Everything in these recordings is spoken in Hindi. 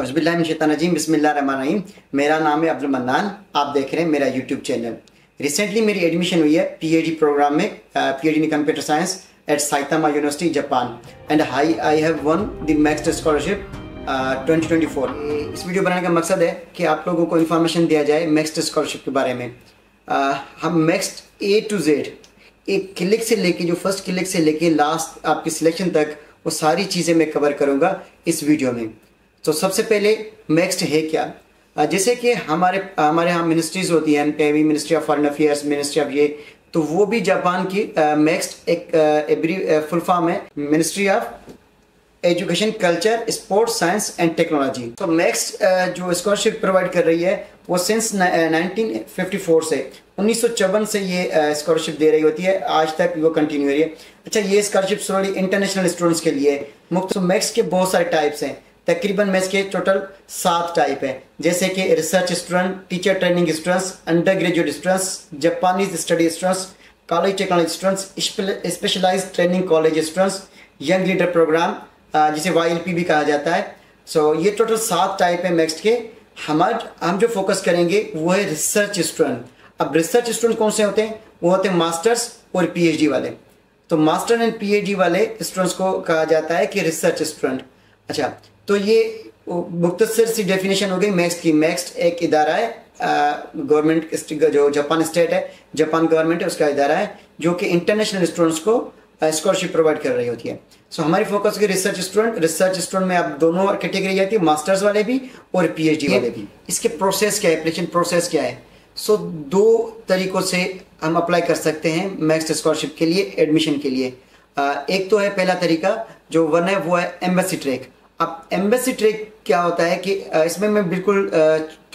औज़ुबिल्लाहिमिनश्शैतानिर्रजीम बिस्मिल्लाहिर्रहमानिर्रहीम। मेरा नाम है अब्दुल मन्नान। आप देख रहे हैं मेरा यूट्यूब चैनल। रिसेंटली मेरी एडमिशन हुई है पीएचडी प्रोग्राम में, PhD in computer science at Saitama university Japan and I have won the MEXT scholarship 2024। इस वीडियो बनाने का मकसद है कि आप लोगों को इन्फॉर्मेशन दिया जाए मैक्स्ट स्कॉलरशिप के बारे में। हम मैक्स्ट A to Z एक क्लिक से लेके, जो फर्स्ट क्लिक से लेके लास्ट आपकी सिलेक्शन तक, वो सारी चीज़ें मैं कवर करूँगा इस वीडियो में। तो सबसे पहले मैक्स्ट है क्या? जैसे कि हमारे यहाँ मिनिस्ट्रीज होती हैं, ministry of foreign affairs, ministry of ये, तो वो भी जापान की मैक्स्ट एक फुल फॉर्म है, ministry of education, culture, sports, science and technology. तो मैक्स्ट जो स्कॉलरशिप प्रोवाइड कर रही है वो सिंस 1954 से 1954 से ये स्कॉलरशिप दे रही होती है, आज तक वो कंटिन्यू हो रही है। अच्छा, ये स्कॉलरशिप सोली इंटरनेशनल स्टूडेंट्स के लिए मुख्त। तो मैक्स के बहुत सारे टाइप्स हैं, तकरीबन मैक्स के टोटल 7 टाइप हैं, जैसे कि research student, teacher training students, undergraduate students, Japanese study students, college technology students, specialised training college students, young leader programme जिसे YLP भी कहा जाता है। सो ये टोटल 7 टाइप है मैक्स के। हम जो फोकस करेंगे वो है रिसर्च स्टूडेंट। अब रिसर्च स्टूडेंट कौन से होते हैं? वो होते हैं मास्टर्स और PhD वाले। तो मास्टर एंड PhD वाले स्टूडेंट्स को कहा जाता है कि रिसर्च स्टूडेंट। अच्छा, तो ये मुख्तसर सी डेफिनेशन हो गई मैक्स की। मैक्स एक इदारा है, गवर्नमेंट जो जापान स्टेट है, जापान गवर्नमेंट है, उसका इदारा है जो कि इंटरनेशनल स्टूडेंट्स को स्कॉलरशिप प्रोवाइड कर रही होती है। सो हमारी फोकस की रिसर्च स्टूडेंट। रिसर्च स्टूडेंट में आप दोनों कैटेगरी आती है, मास्टर्स वाले भी और PhD वाले भी। इसके प्रोसेस क्या है, एप्लीकेशन प्रोसेस क्या है? सो 2 तरीकों से हम अप्लाई कर सकते हैं मैक्स स्कॉलरशिप के लिए, एडमिशन के लिए। एक तो है पहला तरीका जो वन है, वो है एम्बेसी ट्रैक। अब एम्बेसी ट्रैक क्या होता है कि इसमें मैं बिल्कुल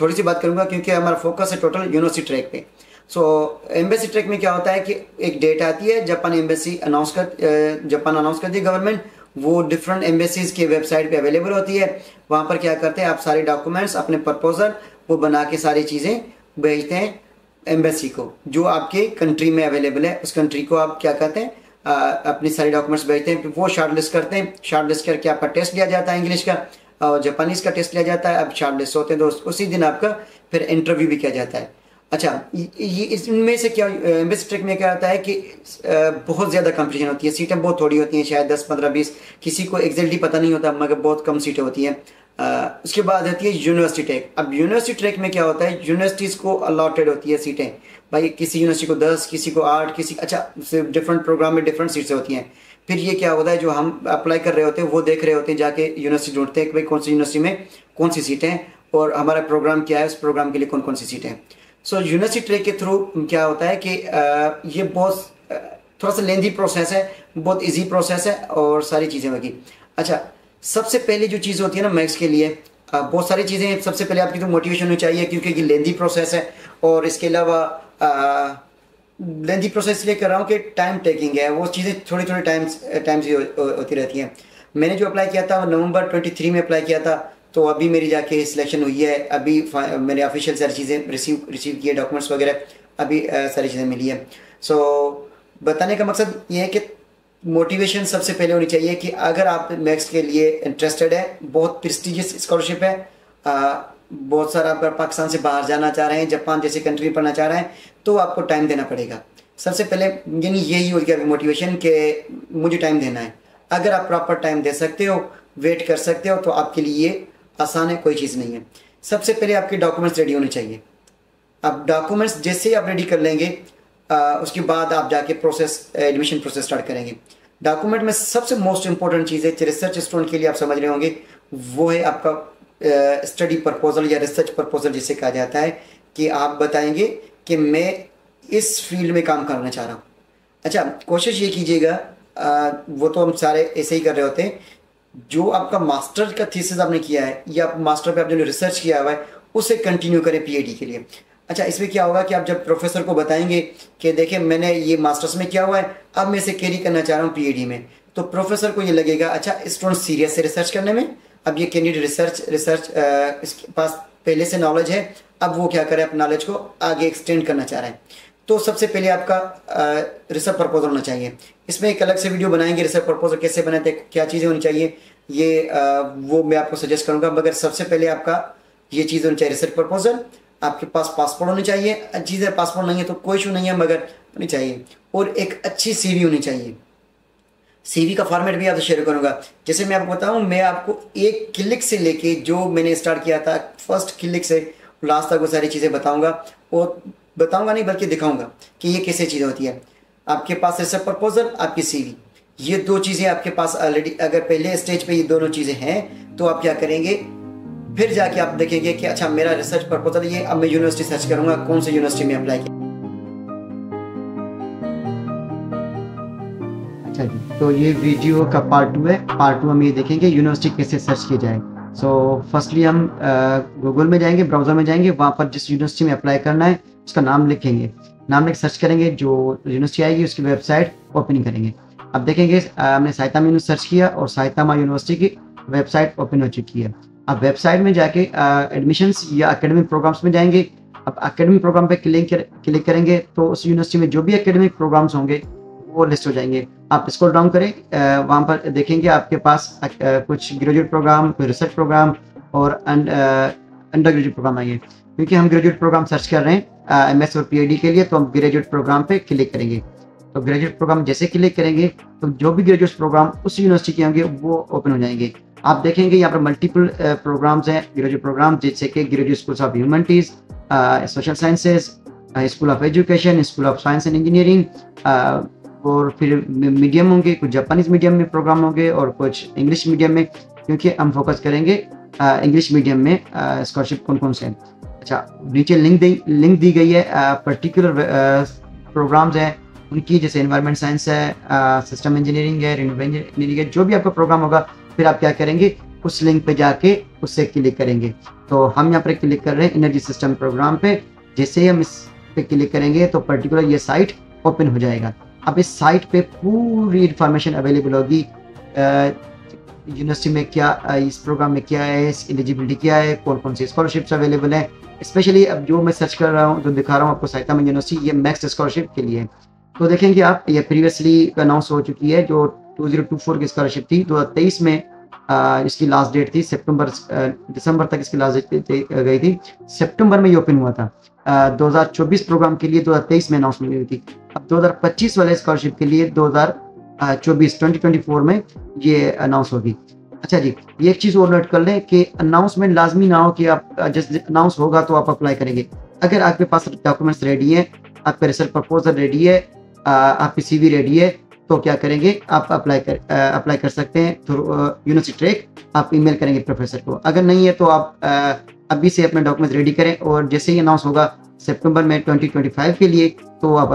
थोड़ी सी बात करूंगा क्योंकि हमारा फोकस है टोटल यूनिवर्सिटी ट्रैक पे। सो एम्बेसी ट्रैक में क्या होता है कि एक डेट आती है, जापान एम्बेसी जापान अनाउंस करती है गवर्नमेंट, वो डिफरेंट एम्बेसीज के वेबसाइट पे अवेलेबल होती है। वहाँ पर क्या करते हैं, आप सारे डॉक्यूमेंट्स, अपने प्रपोजल वो बना के सारी चीज़ें भेजते हैं एम्बेसी को, जो आपके कंट्री में अवेलेबल है। उस कंट्री को आप क्या कहते हैं, अपनी सारी डॉक्यूमेंट्स भेजते हैं, वो शॉर्ट लिस्ट करते हैं। शॉर्ट लिस्ट करके आपका टेस्ट लिया जाता है इंग्लिश का और जापानीज़ का टेस्ट लिया जाता है। अब शॉर्ट लिस्ट होते हैं दोस्त, उसी दिन आपका फिर इंटरव्यू भी किया जाता है। अच्छा, ये इसमें से क्या एम्बेसी ट्रैक में क्या होता है कि बहुत ज़्यादा कंपटीशन होती है, सीटें बहुत थोड़ी होती हैं, शायद 10, 15, 20, किसी को एग्जैक्टली पता नहीं होता, मगर बहुत कम सीटें होती हैं। उसके बाद आती है यूनिवर्सिटी ट्रैक। अब यूनिवर्सिटी ट्रैक में क्या होता है, यूनिवर्सिटीज़ को अलॉटेड होती है सीटें। भाई किसी यूनिवर्सिटी को 10, किसी को 8, किसी डिफरेंट प्रोग्राम में डिफरेंट सीट्स होती हैं। फिर ये क्या होता है, जो हम अप्लाई कर रहे होते हैं वो देख रहे होते हैं, जाके यूनिवर्सिटी ढूंढते हैं कि भाई कौन सी यूनिवर्सिटी में कौन सी सीटें हैं और हमारा प्रोग्राम क्या है, उस प्रोग्राम के लिए कौन कौन सी सीटें हैं। सो यूनिवर्सिटी ट्रैक के थ्रू क्या होता है कि ये बहुत थोड़ा सा लेंथी प्रोसेस है, बहुत इजी प्रोसेस है और सारी चीज़ें होगी। अच्छा, सबसे पहले जो चीज़ होती है ना मैक्स के लिए, बहुत सारी चीज़ें। सबसे पहले आपकी तो मोटिवेशन होनी चाहिए क्योंकि ये लेंथी प्रोसेस है, और इसके अलावा लेंथी प्रोसेस इसलिए कर रहा हूँ कि टाइम टेकिंग है, वो चीज़ें थोड़ी थोड़ी टाइम से होती रहती हैं। मैंने जो अप्लाई किया था नवंबर 23 में अप्लाई किया था, तो अभी मेरी जाके सिलेक्शन हुई है। अभी मैंने ऑफिशियल सारी चीज़ें रिसीव किए, डॉक्यूमेंट्स वगैरह अभी सारी चीज़ें मिली है। सो बताने का मकसद ये है कि मोटिवेशन सबसे पहले होनी चाहिए कि अगर आप मैक्स के लिए इंटरेस्टेड है, बहुत प्रेस्टिजियस स्कॉलरशिप है, बहुत सारा आप पाकिस्तान से बाहर जाना चाह रहे हैं, जापान जैसे कंट्री में पढ़ना चाह रहे हैं, तो आपको टाइम देना पड़ेगा। सबसे पहले यानी यही हो गया मोटिवेशन कि मुझे टाइम देना है। अगर आप प्रॉपर टाइम दे सकते हो, वेट कर सकते हो, तो आपके लिए आसान है, कोई चीज़ नहीं है। सबसे पहले आपके डॉक्यूमेंट्स रेडी होने चाहिए। अब डॉक्यूमेंट्स जैसे ही आप रेडी कर लेंगे, उसके बाद आप जाके एडमिशन प्रोसेस स्टार्ट करेंगे। डॉक्यूमेंट में सबसे मोस्ट इंपॉर्टेंट चीज़ है, रिसर्च स्टूडेंट के लिए आप समझ रहे होंगे, वो है आपका स्टडी प्रपोजल या रिसर्च प्रपोजल जिसे कहा जाता है, कि आप बताएंगे कि मैं इस फील्ड में काम करना चाह रहा हूँ। अच्छा, कोशिश ये कीजिएगा, वो तो हम सारे ऐसे ही कर रहे होते हैं, जो आपका मास्टर का थीसिस आपने किया है या मास्टर पे आपने जो रिसर्च किया हुआ है उसे कंटिन्यू करें PhD के लिए। अच्छा, इसमें क्या होगा कि आप जब प्रोफेसर को बताएंगे कि देखिए मैंने ये मास्टर्स में किया हुआ है, अब मैं इसे कैरी करना चाह रहा हूँ PhD में, तो प्रोफेसर को ये लगेगा अच्छा स्टूडेंट सीरियस है रिसर्च करने में, अब ये कैंडिडेट रिसर्च इसके पास पहले से नॉलेज है, अब वो क्या करे, अपने नॉलेज को आगे एक्सटेंड करना चाह रहे हैं। तो सबसे पहले आपका रिसर्च प्रपोजल होना चाहिए। इसमें एक अलग से वीडियो बनाएंगे रिसर्च प्रपोजल कैसे बनाते हैं, क्या चीज़ें होनी चाहिए, ये वो मैं आपको सजेस्ट करूँगा। मगर सबसे पहले आपका ये चीज़ होनी चाहिए, रिसर्च प्रपोजल। आपके पास पासपोर्ट होनी चाहिए, चीज़ें पासपोर्ट नहीं है तो कोई इशू नहीं है, मगर होनी चाहिए। और एक अच्छी CV होनी चाहिए। CV का फॉर्मेट भी आपसे शेयर करूँगा। जैसे मैं आपको बताऊँ, मैं आपको एक क्लिक से लेके जो मैंने स्टार्ट किया था, फर्स्ट क्लिक से लास्ट तक वो सारी चीज़ें बताऊँगा। और बताऊँगा नहीं बल्कि दिखाऊँगा कि ये कैसे चीज़ होती है। आपके पास रिसर्च प्रपोजल, आपकी CV, ये दो चीज़ें आपके पास ऑलरेडी, अगर पहले स्टेज पे ये दोनों चीज़ें हैं तो आप क्या करेंगे, फिर जाके आप देखेंगे कि अच्छा मेरा रिसर्च प्रपोजल ये, अब मैं यूनिवर्सिटी सर्च करूँगा कौन सी यूनिवर्सिटी में अप्लाई किया। अच्छा जी, तो ये वीडियो का पार्ट 2 है। पार्ट 2 हम ये देखेंगे यूनिवर्सिटी कैसे सर्च की जाए। सो फर्स्टली हम गूगल में जाएंगे, ब्राउज़र में जाएंगे, वहाँ पर जिस यूनिवर्सिटी में अप्लाई करना है उसका नाम लिखेंगे, नाम लिख सर्च करेंगे, जो यूनिवर्सिटी आएगी उसकी वेबसाइट ओपन करेंगे। अब देखेंगे हमने साइतामा यूनिवर्सिटी सर्च किया और साइतामा यूनिवर्सिटी की वेबसाइट ओपन हो चुकी है। अब वेबसाइट में जाके एडमिशंस या एकेडमिक प्रोग्राम्स में जाएंगे। अब एकेडमिक प्रोग्राम पे क्लिक करेंगे तो उस यूनिवर्सिटी में जो भी एकेडमिक प्रोग्राम्स होंगे वो लिस्ट हो जाएंगे। आप स्क्रॉल डाउन करें, वहाँ पर देखेंगे आपके पास कुछ ग्रेजुएट प्रोग्राम, कुछ रिसर्च प्रोग्राम और अंडर ग्रेजुएट प्रोग्राम आएंगे। क्योंकि हम ग्रेजुएट प्रोग्राम सर्च कर रहे हैं MS और PhD के लिए, तो हम ग्रेजुएट प्रोग्राम पे क्लिक करेंगे। तो ग्रेजुएट प्रोग्राम जैसे क्लिक करेंगे तो जो भी ग्रेजुएट प्रोग्राम उस यूनिवर्सिटी के होंगे वो ओपन हो जाएंगे। आप देखेंगे यहाँ पर मल्टीपल प्रोग्राम्स हैं, ग्रेजुएट प्रोग्राम, जैसे कि graduate schools of humanities, social sciences, school of education, school of science and engineering, और फिर मीडियम होंगे, कुछ जापानीज मीडियम में प्रोग्राम होंगे और कुछ इंग्लिश मीडियम में, क्योंकि हम फोकस करेंगे इंग्लिश मीडियम में स्कॉलरशिप कौन कौन से हैं। अच्छा, नीचे लिंक दी गई है, पर्टिकुलर प्रोग्राम्स हैं उनकी, जैसे एनवायरमेंट साइंस है, सिस्टम इंजीनियरिंग है, रिन्यूएबल इंजीनियरिंग है, जो भी आपका प्रोग्राम होगा फिर आप क्या करेंगे, उस लिंक पे जाके उससे क्लिक करेंगे। तो हम यहाँ पर क्लिक कर रहे हैं एनर्जी सिस्टम प्रोग्राम पे। जैसे ही हम इस पे क्लिक करेंगे तो पर्टिकुलर ये साइट ओपन हो जाएगा। अब इस साइट पे पूरी इंफॉर्मेशन अवेलेबल होगी, यूनिवर्सिटी में क्या, इस प्रोग्राम में क्या है, इसकी एलिजिबिलिटी क्या है, कौन कौन सी स्कॉलरशिप्स अवेलेबल है। स्पेशली अब जो मैं सर्च कर रहा हूँ, जो दिखा रहा हूँ आपको साइतामा यूनिवर्सिटी, ये मैक्स स्कॉलरशिप के लिए। तो देखेंगे आप, ये प्रीवियसली अनाउंस हो चुकी है, जो 2024 की स्कॉलरशिप थी, 2023 में इसकी लास्ट डेट थी, दिसंबर तक इसकी लास्ट डेट गई थी, सितंबर में ये ओपन हुआ था। 2024 प्रोग्राम के लिए 2023 में अनाउंसमेंट हुई थी। अब 2025 वाले स्कॉलरशिप के लिए 2024 में ये अनाउंस होगी। अच्छा जी, ये एक चीज़ और नोट कर लें कि अनाउंसमेंट लाजमी ना हो कि आप जस्ट अनाउंस होगा तो आप अप्लाई करेंगे। अगर आपके पास डॉक्यूमेंट्स रेडी हैं, आपका रिसर्च प्रपोजल रेडी है, आपकी CV रेडी है, तो क्या करेंगे, आप अप्लाई कर सकते हैं थ्रू यूनिवर्सिटी ट्रैक। आप ईमेल करेंगे प्रोफेसर को। अगर नहीं है तो आप अभी से अपने डॉक्यूमेंट रेडी करें, और जैसे ही अनाउंस होगा सितंबर में 2025 के लिए तो आप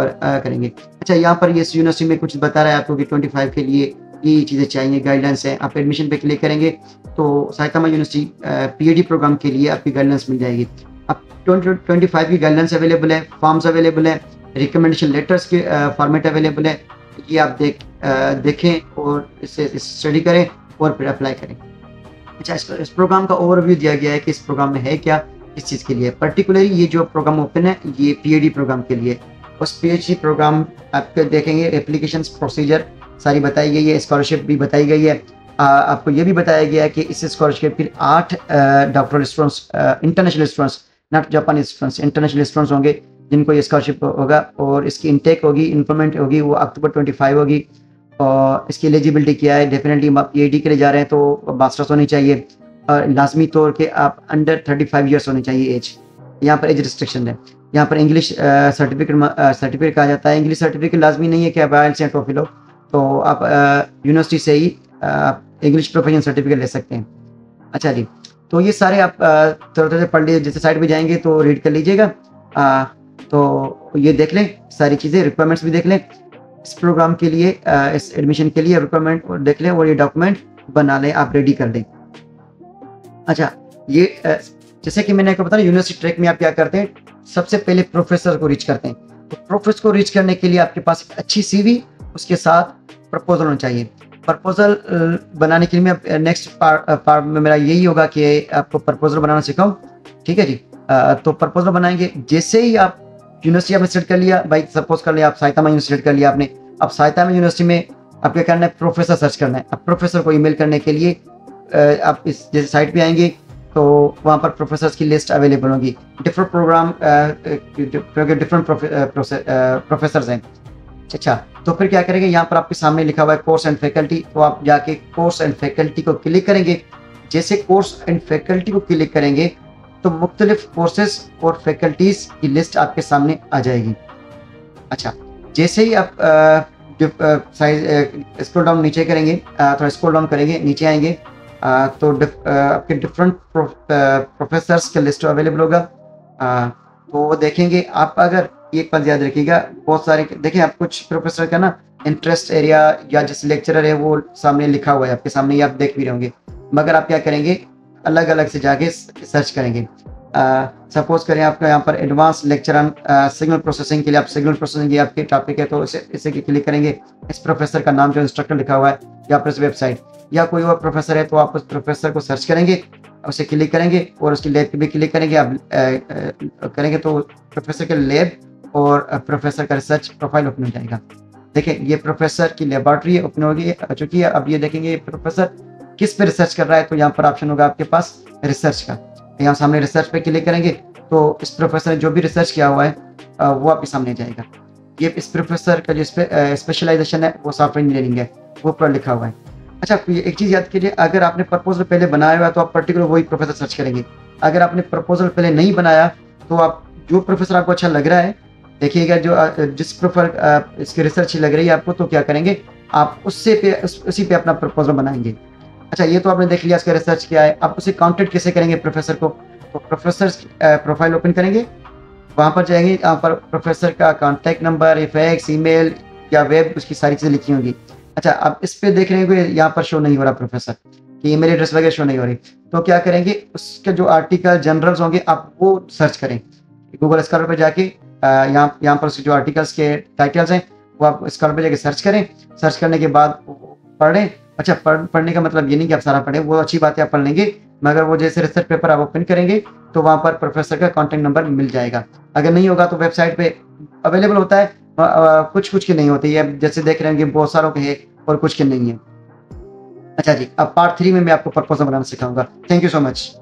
करेंगे। अच्छा, यहाँ पर ये यूनिवर्सिटी में कुछ बता रहा है आपको कि 25 के लिए ये चीज़ें चाहिए, गाइडलाइंस है। आप एडमिशन पे क्लिक करेंगे तो साइतामा यूनिवर्सिटी PhD प्रोग्राम के लिए आपकी गाइडलाइंस मिल जाएगी। अब 2025 की गाइडलाइंस अवेलेबल है, फॉर्म्स अवेलेबल है, रिकमेंडेशन लेटर्स के फॉर्मेट अवेलेबल है। ये आप देखें और इसे स्टडी करें और फिर अप्लाई करें। अच्छा, इस प्रोग्राम का ओवरव्यू दिया गया है कि इस प्रोग्राम में है क्या, इस चीज़ के लिए। पर्टिकुलरली ये जो प्रोग्राम ओपन है ये PhD प्रोग्राम के लिए। उस PhD प्रोग्राम आप देखेंगे, एप्लीकेशंस प्रोसीजर सारी बताई गई है, स्कॉलरशिप भी बताई गई है। आपको ये भी बताया गया है कि इस स्कॉलरशिप फिर 8 doctoral students, international students, not Japanese students, international students होंगे जिनको ये स्कॉलरशिप होगा, और इसकी इनटेक होगी, इंप्लीमेंट होगी, वो अक्टूबर 25 होगी। और इसकी एलिजिबिलिटी क्या है, डेफिनेटली आप PhD के लिए जा रहे हैं तो मास्टर्स होनी चाहिए, और लाजमी तौर पे आप अंडर 35 ईयर्स होनी चाहिए एज। यहाँ पर एज रिस्ट्रिक्शन है। यहाँ पर इंग्लिश सर्टिफिकेट कहा जाता है। इंग्लिश सर्टिफिकेट लाजमी नहीं है कि आप IELTS या TOEFL हो, तो आप यूनिवर्सिटी से ही इंग्लिश प्रोफेशनल सर्टिफिकेट ले सकते हैं। अच्छा जी, तो ये सारे आप थोड़ा थोड़ा पढ़ लीजिए, जैसे साइट पे जाएंगे तो रीड कर लीजिएगा। तो ये देख लें सारी चीज़ें, रिक्वायरमेंट्स भी देख लें इस प्रोग्राम के लिए, इस एडमिशन के लिए रिक्वायरमेंट देख लें, और ये डॉक्यूमेंट बना लें, आप रेडी कर दें। अच्छा, ये जैसे कि मैंने आपको बताया, यूनिवर्सिटी ट्रैक में आप क्या करते हैं, सबसे पहले प्रोफेसर को रीच करते हैं। तो प्रोफेसर को रीच करने के लिए आपके पास एक अच्छी CV, उसके साथ प्रपोजल होना चाहिए। प्रपोजल बनाने के लिए मैं नेक्स्ट पार्ट में मेरा यही होगा कि आपको प्रपोजल बनाना सिखाऊं। ठीक है जी, तो प्रपोजल बनाएंगे। जैसे ही आप यूनिवर्सिटी आपने सिलेक्ट कर लिया, भाई सपोज कर लिया आप साइतामा यूनिवर्सिटी सिलेक्ट कर लिया आपने। अब साइतामा यूनिवर्सिटी में आप क्या करना है, प्रोफेसर सर्च करना है। अब प्रोफेसर को ईमेल करने के लिए आप इस जैसे साइट पे आएंगे तो वहाँ पर प्रोफेसर्स की लिस्ट अवेलेबल होगी। डिफरेंट प्रोग्राम डिफरेंट प्रोफेसर्स हैं। अच्छा, तो फिर क्या करेंगे, यहाँ पर आपके सामने लिखा हुआ है कोर्स एंड फैकल्टी, तो आप जाके कोर्स एंड फैकल्टी को क्लिक करेंगे। जैसे कोर्स एंड फैकल्टी को क्लिक करेंगे तो मुख्तलिफ कोर्सेज और फैकल्टीज की लिस्ट आपके सामने आ जाएगी। अच्छा, जैसे ही आप स्क्रॉल डाउन नीचे करेंगे, थोड़ा स्क्रॉल डाउन करेंगे, नीचे आएंगे तो आपके डिफरेंट प्रोफेसर्स का लिस्ट अवेलेबल होगा। तो वो देखेंगे आप। अगर एक बात याद रखिएगा, बहुत सारे देखें आप कुछ प्रोफेसर का ना इंटरेस्ट एरिया या जिस लेक्चरर है वो सामने लिखा हुआ है आपके सामने, ये आप देख भी रहे होंगे। मगर आप क्या करेंगे, अलग अलग से जाके सर्च करेंगे। सपोज करें आपका यहाँ पर advance lecture on signal processing के लिए, आप सिग्नल प्रोसेसिंग की आपके टॉपिक है तो इसे क्लिक करेंगे। इस प्रोफेसर का नाम जो इंस्ट्रक्टर लिखा हुआ है या फिर इस वेबसाइट, या कोई और प्रोफेसर है तो आप उस प्रोफेसर को सर्च करेंगे, उसे क्लिक करेंगे और उसकी लैब पे भी क्लिक करेंगे। आप करेंगे तो प्रोफेसर के लैब और प्रोफेसर का रिसर्च प्रोफाइल ओपन हो जाएगा। देखिए ये प्रोफेसर की लेबॉर्ट्री ओपन होगी चुकी है। अब ये देखेंगे ये प्रोफेसर किस पे रिसर्च कर रहा है, तो यहाँ पर ऑप्शन होगा आपके पास रिसर्च का। यहाँ सामने रिसर्च पे क्लिक करेंगे तो इस प्रोफेसर ने जो भी रिसर्च किया हुआ है वो आपके सामने जाएगा। ये इस प्रोफेसर का जो स्पेशलाइजेशन है वो सॉफ्टवेयर इंजीनियरिंग है, वो पर लिखा हुआ है। अच्छा, एक चीज़ याद कीजिए, अगर आपने प्रपोजल पहले बनाया हुआ है तो आप पर्टिकुलर वही प्रोफेसर सर्च करेंगे। अगर आपने प्रपोजल पहले नहीं बनाया तो आप जो प्रोफेसर आपको अच्छा लग रहा है, देखिएगा जो जिस प्रोफेसर इसकी रिसर्च लग रही है आपको, तो क्या करेंगे आप उसी पे अपना प्रपोजल बनाएंगे। अच्छा, ये तो आपने देख लिया इसका रिसर्च क्या है। आप उसे कांटेक्ट कैसे करेंगे प्रोफेसर को, तो प्रोफेसर प्रोफाइल ओपन करेंगे, वहाँ पर जाएंगे, यहाँ पर प्रोफेसर का कॉन्टैक्ट नंबर, फैक्स, ईमेल या वेब, उसकी सारी चीज़ें लिखी होंगी। अच्छा, आप इस पे देख रहे हैं कि यहाँ पर शो नहीं हो रहा प्रोफेसर की ईमेल एड्रेस वगैरह शो नहीं हो रही, तो क्या करेंगे, उसके जो आर्टिकल जनरल्स होंगे आप वो सर्च करें। गूगल स्कॉलर पर जाके यहाँ पर उसके जो आर्टिकल्स के टाइटल्स हैं वो आप स्कॉलर पर जाके सर्च करें। सर्च करने के बाद पढ़ें। अच्छा, पढ़ने का मतलब ये नहीं कि आप सारा पढ़ें, वो अच्छी बात है आप पढ़ लेंगे, मगर वो जैसे रिसर्च पेपर आप ओपन करेंगे तो वहाँ पर प्रोफेसर का कॉन्टैक्ट नंबर मिल जाएगा। अगर नहीं होगा तो वेबसाइट पे अवेलेबल होता है, कुछ के नहीं होती है, जैसे देख रहे हैं कि बहुत सारों के है और कुछ के नहीं है। अच्छा जी, अब पार्ट 3 में मैं आपको प्रपोजल बनाना सिखाऊंगा। Thank you so much.